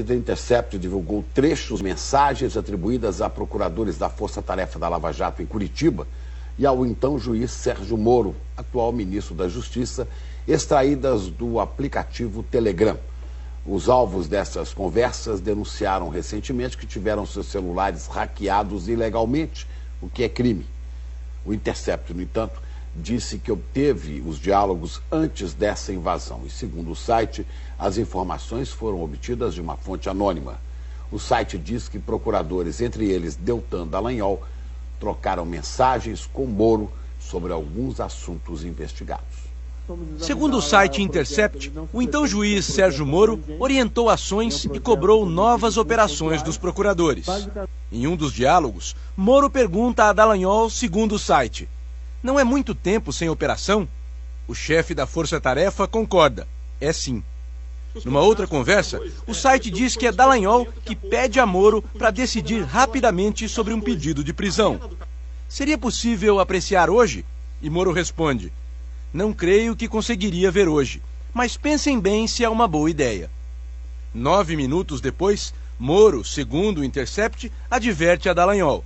The Intercept divulgou trechos, mensagens atribuídas a procuradores da Força Tarefa da Lava Jato em Curitiba e ao então juiz Sérgio Moro, atual ministro da Justiça, extraídas do aplicativo Telegram. Os alvos dessas conversas denunciaram recentemente que tiveram seus celulares hackeados ilegalmente, o que é crime. O Intercept, no entanto, disse que obteve os diálogos antes dessa invasão e, segundo o site, as informações foram obtidas de uma fonte anônima. O site diz que procuradores, entre eles Deltan Dallagnol, trocaram mensagens com Moro sobre alguns assuntos investigados. Segundo o site Intercept, o então juiz Sérgio Moro orientou ações e cobrou novas operações dos procuradores. Em um dos diálogos, Moro pergunta a Dallagnol, segundo o site: "Não é muito tempo sem operação?" O chefe da Força Tarefa concorda: "É sim." Numa outra conversa, o site diz que é Dallagnol que pede a Moro para decidir rapidamente sobre um pedido de prisão. "Seria possível apreciar hoje?" E Moro responde: "Não creio que conseguiria ver hoje, mas pensem bem se é uma boa ideia." 9 minutos depois, Moro, segundo o Intercept, adverte a Dallagnol: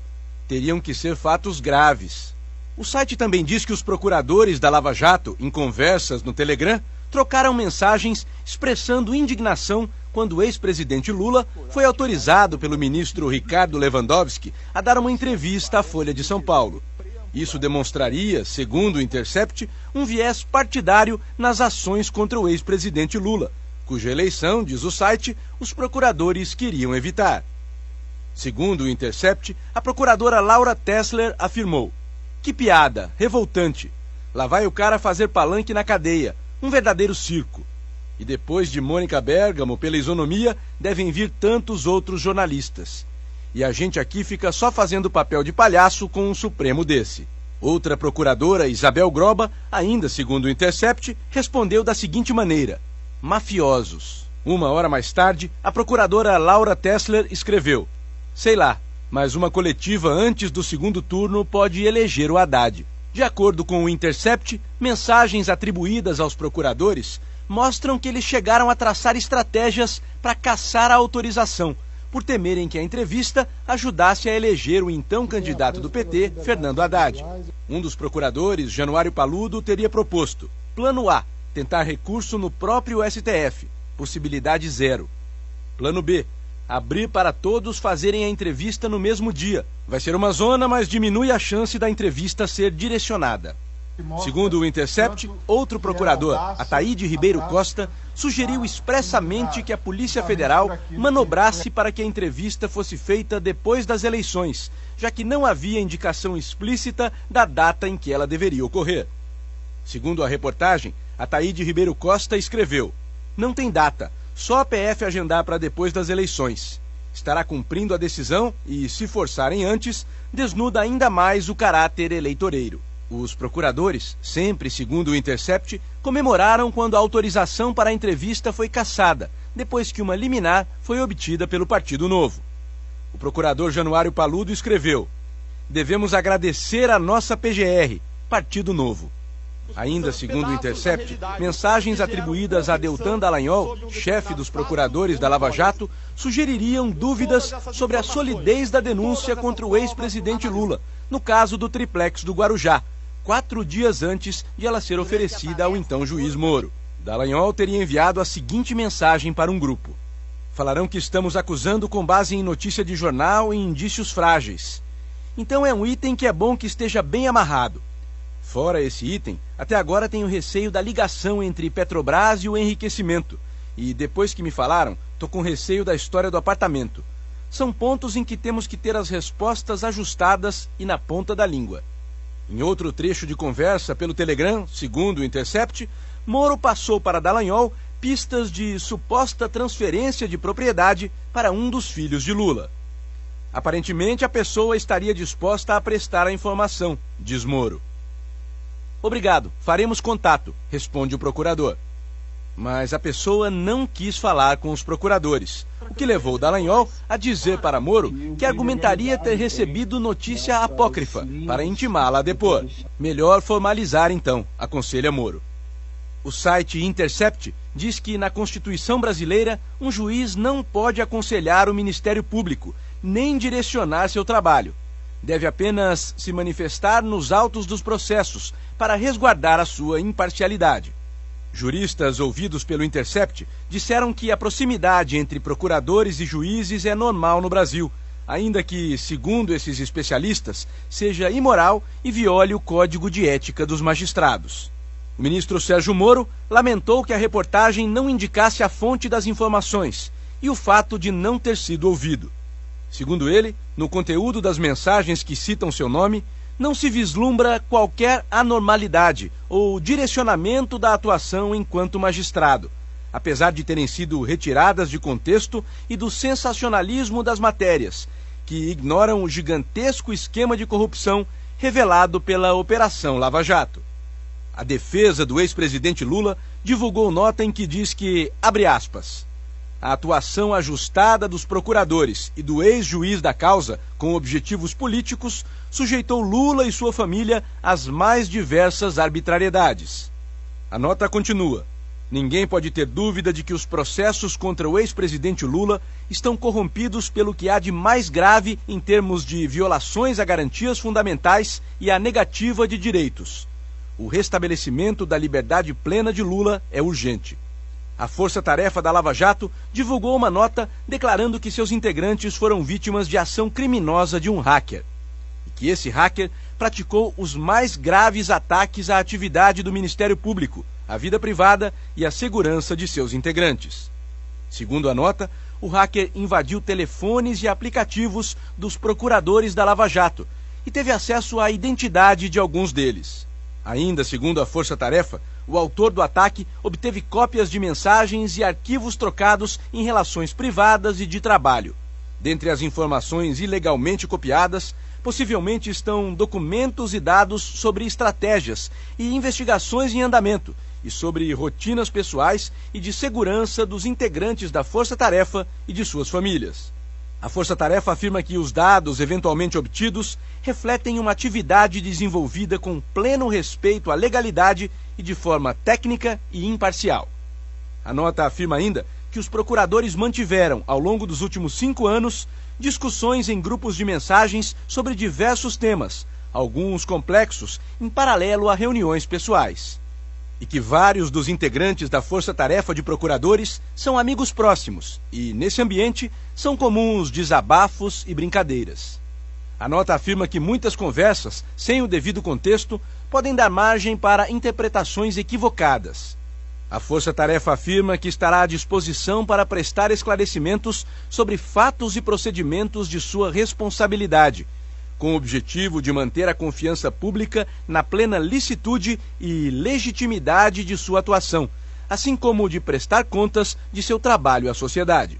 "Teriam que ser fatos graves." O site também diz que os procuradores da Lava Jato, em conversas no Telegram, trocaram mensagens expressando indignação quando o ex-presidente Lula foi autorizado pelo ministro Ricardo Lewandowski a dar uma entrevista à Folha de São Paulo. Isso demonstraria, segundo o Intercept, um viés partidário nas ações contra o ex-presidente Lula, cuja eleição, diz o site, os procuradores queriam evitar. Segundo o Intercept, a procuradora Laura Tessler afirmou: "Que piada, revoltante. Lá vai o cara fazer palanque na cadeia, um verdadeiro circo. E depois de Mônica Bergamo pela isonomia, devem vir tantos outros jornalistas. E a gente aqui fica só fazendo papel de palhaço com um Supremo desse." Outra procuradora, Isabel Groba, ainda segundo o Intercept, respondeu da seguinte maneira: "Mafiosos." 1 hora mais tarde, a procuradora Laura Tessler escreveu: "Sei lá, mas uma coletiva antes do segundo turno pode eleger o Haddad." De acordo com o Intercept, mensagens atribuídas aos procuradores mostram que eles chegaram a traçar estratégias para caçar a autorização, por temerem que a entrevista ajudasse a eleger o então candidato do PT, Fernando Haddad. Um dos procuradores, Januário Paludo, teria proposto: Plano A, tentar recurso no próprio STF, possibilidade 0. Plano B, abrir para todos fazerem a entrevista no mesmo dia. Vai ser uma zona, mas diminui a chance da entrevista ser direcionada. Segundo o Intercept, outro procurador, Ataíde Ribeiro Costa, sugeriu expressamente que a Polícia Federal manobrasse para que a entrevista fosse feita depois das eleições, já que não havia indicação explícita da data em que ela deveria ocorrer. Segundo a reportagem, Ataíde Ribeiro Costa escreveu: "Não tem data, só a PF agendar para depois das eleições. Estará cumprindo a decisão e, se forçarem antes, desnuda ainda mais o caráter eleitoreiro." Os procuradores, sempre segundo o Intercept, comemoraram quando a autorização para a entrevista foi cassada, depois que uma liminar foi obtida pelo Partido Novo. O procurador Januário Paludo escreveu: "Devemos agradecer a nossa PGR, Partido Novo." Ainda segundo o Intercept, mensagens atribuídas a Deltan Dallagnol, chefe dos procuradores da Lava Jato, sugeririam dúvidas sobre a solidez da denúncia contra o ex-presidente Lula, no caso do triplex do Guarujá, 4 dias antes de ela ser oferecida ao então juiz Moro. Dallagnol teria enviado a seguinte mensagem para um grupo: "Falarão que estamos acusando com base em notícia de jornal e indícios frágeis. Então é um item que é bom que esteja bem amarrado. Fora esse item, até agora tenho receio da ligação entre Petrobras e o enriquecimento. E depois que me falaram, tô com receio da história do apartamento. São pontos em que temos que ter as respostas ajustadas e na ponta da língua." Em outro trecho de conversa pelo Telegram, segundo o Intercept, Moro passou para Dallagnol pistas de suposta transferência de propriedade para um dos filhos de Lula. Aparentemente, a pessoa estaria disposta a prestar a informação, diz Moro. "Obrigado, faremos contato", responde o procurador. Mas a pessoa não quis falar com os procuradores, o que levou Dallagnol a dizer para Moro que argumentaria ter recebido notícia apócrifa para intimá-la a depor. "Melhor formalizar então", aconselha Moro. O site Intercept diz que na Constituição brasileira um juiz não pode aconselhar o Ministério Público, nem direcionar seu trabalho. Deve apenas se manifestar nos autos dos processos para resguardar a sua imparcialidade. Juristas ouvidos pelo Intercept disseram que a proximidade entre procuradores e juízes é normal no Brasil, ainda que, segundo esses especialistas, seja imoral e viole o Código de Ética dos Magistrados. O ministro Sérgio Moro lamentou que a reportagem não indicasse a fonte das informações e o fato de não ter sido ouvido. Segundo ele, no conteúdo das mensagens que citam seu nome, não se vislumbra qualquer anormalidade ou direcionamento da atuação enquanto magistrado, apesar de terem sido retiradas de contexto e do sensacionalismo das matérias, que ignoram o gigantesco esquema de corrupção revelado pela Operação Lava Jato. A defesa do ex-presidente Lula divulgou nota em que diz que, abre aspas, a atuação ajustada dos procuradores e do ex-juiz da causa com objetivos políticos sujeitou Lula e sua família às mais diversas arbitrariedades. A nota continua. Ninguém pode ter dúvida de que os processos contra o ex-presidente Lula estão corrompidos pelo que há de mais grave em termos de violações a garantias fundamentais e a negativa de direitos. O restabelecimento da liberdade plena de Lula é urgente. A Força-Tarefa da Lava Jato divulgou uma nota declarando que seus integrantes foram vítimas de ação criminosa de um hacker e que esse hacker praticou os mais graves ataques à atividade do Ministério Público, à vida privada e à segurança de seus integrantes. Segundo a nota, o hacker invadiu telefones e aplicativos dos procuradores da Lava Jato e teve acesso à identidade de alguns deles. Ainda segundo a Força-Tarefa, o autor do ataque obteve cópias de mensagens e arquivos trocados em relações privadas e de trabalho. Dentre as informações ilegalmente copiadas, possivelmente estão documentos e dados sobre estratégias e investigações em andamento e sobre rotinas pessoais e de segurança dos integrantes da Força-Tarefa e de suas famílias. A Força-Tarefa afirma que os dados eventualmente obtidos refletem uma atividade desenvolvida com pleno respeito à legalidade e de forma técnica e imparcial. A nota afirma ainda que os procuradores mantiveram, ao longo dos últimos 5 anos, discussões em grupos de mensagens sobre diversos temas, alguns complexos, em paralelo a reuniões pessoais. E que vários dos integrantes da Força-Tarefa de Procuradores são amigos próximos e, nesse ambiente, são comuns desabafos e brincadeiras. A nota afirma que muitas conversas, sem o devido contexto, podem dar margem para interpretações equivocadas. A Força-Tarefa afirma que estará à disposição para prestar esclarecimentos sobre fatos e procedimentos de sua responsabilidade, com o objetivo de manter a confiança pública na plena licitude e legitimidade de sua atuação, assim como de prestar contas de seu trabalho à sociedade.